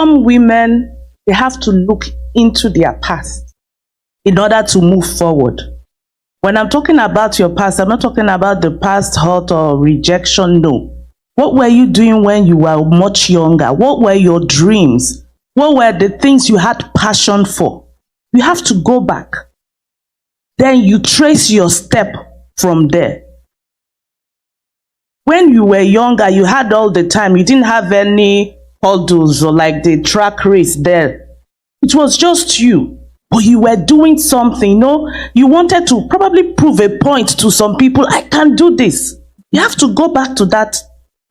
Some women, they have to look into their past in order to move forward. When I'm talking about your past, I'm not talking about the past hurt or rejection. No. What were you doing when you were much younger? What were your dreams? What were the things you had passion for? You have to go back. Then you trace your step from there. When you were younger, you had all the time. You didn't have any hurdles or like the track race there. It was just you. But you were doing something, you wanted to probably prove a point to some people. I can do this. You have to go back to that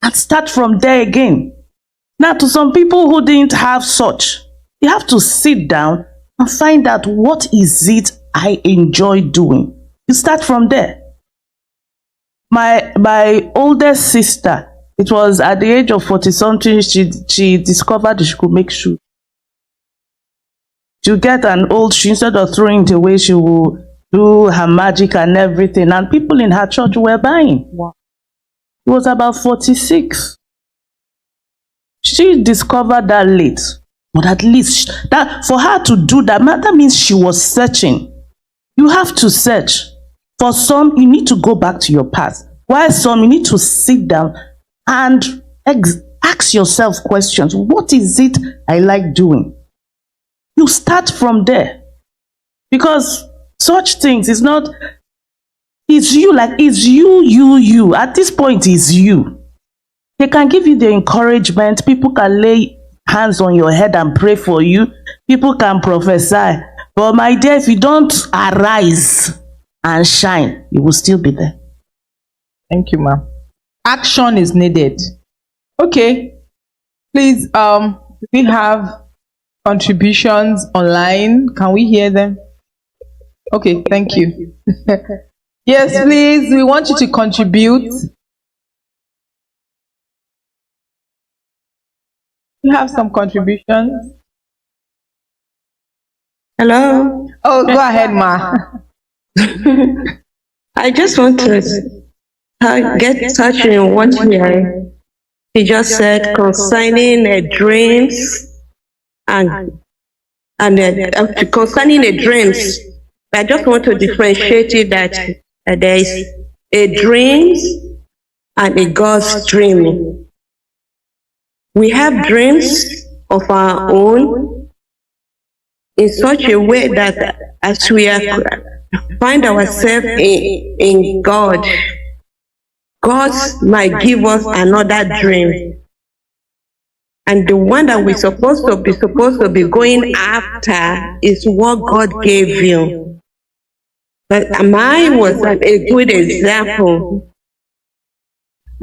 and start from there again. Now, to some people who didn't have such, you have to sit down and find out, what is it I enjoy doing? You start from there. My oldest sister, it was at the age of 40-something, she discovered she could make shoes. She'll get an old shoe, instead of throwing it away, she will do her magic and everything. And people in her church were buying. Wow. It was about 46. She discovered that late. But at least that for her to do that means she was searching. You have to search. For some, you need to go back to your past. While some, you need to sit down and ask yourself questions. What is it I like doing? You start from there. Because such things is not, it's you, like it's you. At this point, it's you. They can give you the encouragement. People can lay hands on your head and pray for you. People can prophesy. But my dear, if you don't arise and shine, you will still be there. Thank you, ma'am. Action is needed. Okay. Please, we have contributions online. Can we hear them? Okay, thank you. Yes, please, we want you to contribute. You have some contributions? Hello? Oh, go ahead, ma. I just want to get touching on what he just said concerning dreams and concerning the dreams. I just want to differentiate it that there is a dream and a God's dream. We have dreams of our own in such a way that as we find ourselves in God, God might give us another dream. And the one that we're supposed to be going after is what God gave you. But mine was a good example.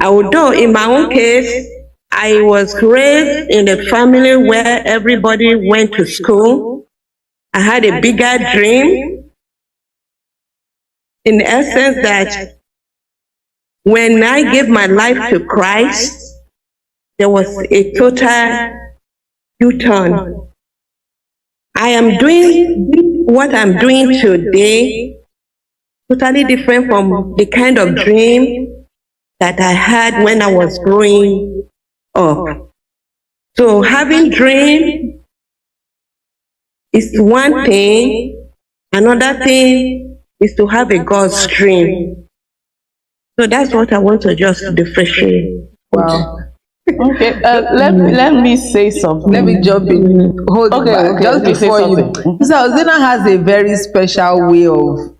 Although in my own case, I was raised in a family where everybody went to school. I had a bigger dream, in essence that when I gave my life to Christ, there was a total U-turn. I am doing what I'm doing today, totally different from the kind of dream that I had when I was growing up. So having dream is one thing. Another thing is to have a God's dream. So that's what I want to just differentiate. Wow. Okay, let me say something. Let me jump in. Hold on. Okay, Just before you. So Zena has a very special way of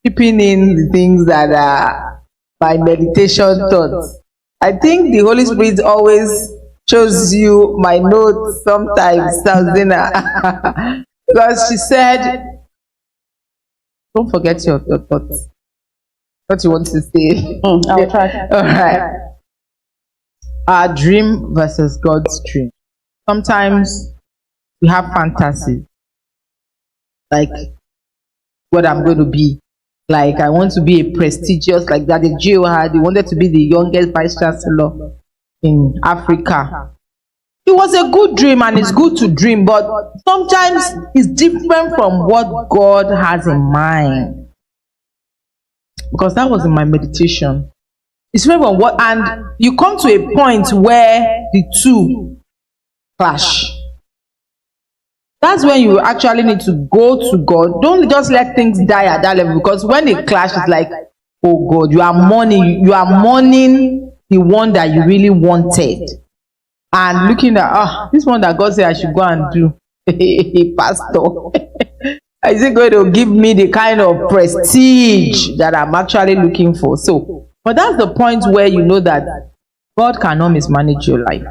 keeping in the things that are by meditation thoughts. I think the Holy Spirit always shows you my notes sometimes, Zena. Because she said, don't forget your thoughts. What you want to say. I'll try. All right. Our dream versus God's dream. Sometimes we have fantasies, like what I'm going to be. Like I want to be a prestigious, like that the Geo had. He wanted to be the youngest vice chancellor in Africa. It was a good dream, and it's good to dream, but sometimes it's different from what God has in mind. Because that was in my meditation. It's very well what, and you come to a point where the two clash. That's when you actually need to go to God. Don't just let things die at that level, because when they clash, it's like, oh God, you are mourning the one that you really wanted, and looking at this one that God said I should go and do. Pastor, is it going to give me the kind of prestige that I'm actually looking for? So, but that's the point where you know that God cannot mismanage your life.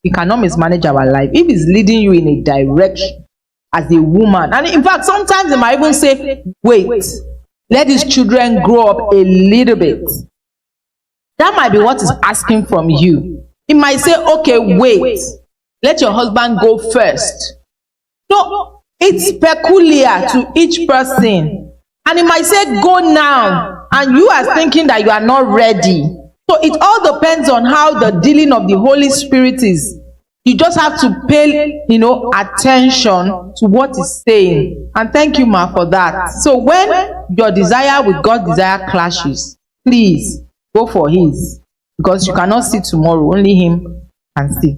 He cannot mismanage our life. If He's leading you in a direction as a woman, and in fact, sometimes He might even say, wait, let these children grow up a little bit. That might be what He's asking from you. He might say, okay, wait, let your husband go first. No, it's peculiar to each person. And He might say, go now, and you are thinking that you are not ready. So it all depends on how the dealing of the Holy Spirit is. You just have to pay, attention to what He's saying. And thank you, Ma, for that. So when your desire with God's desire clashes, please go for His. Because you cannot see tomorrow. Only Him can see.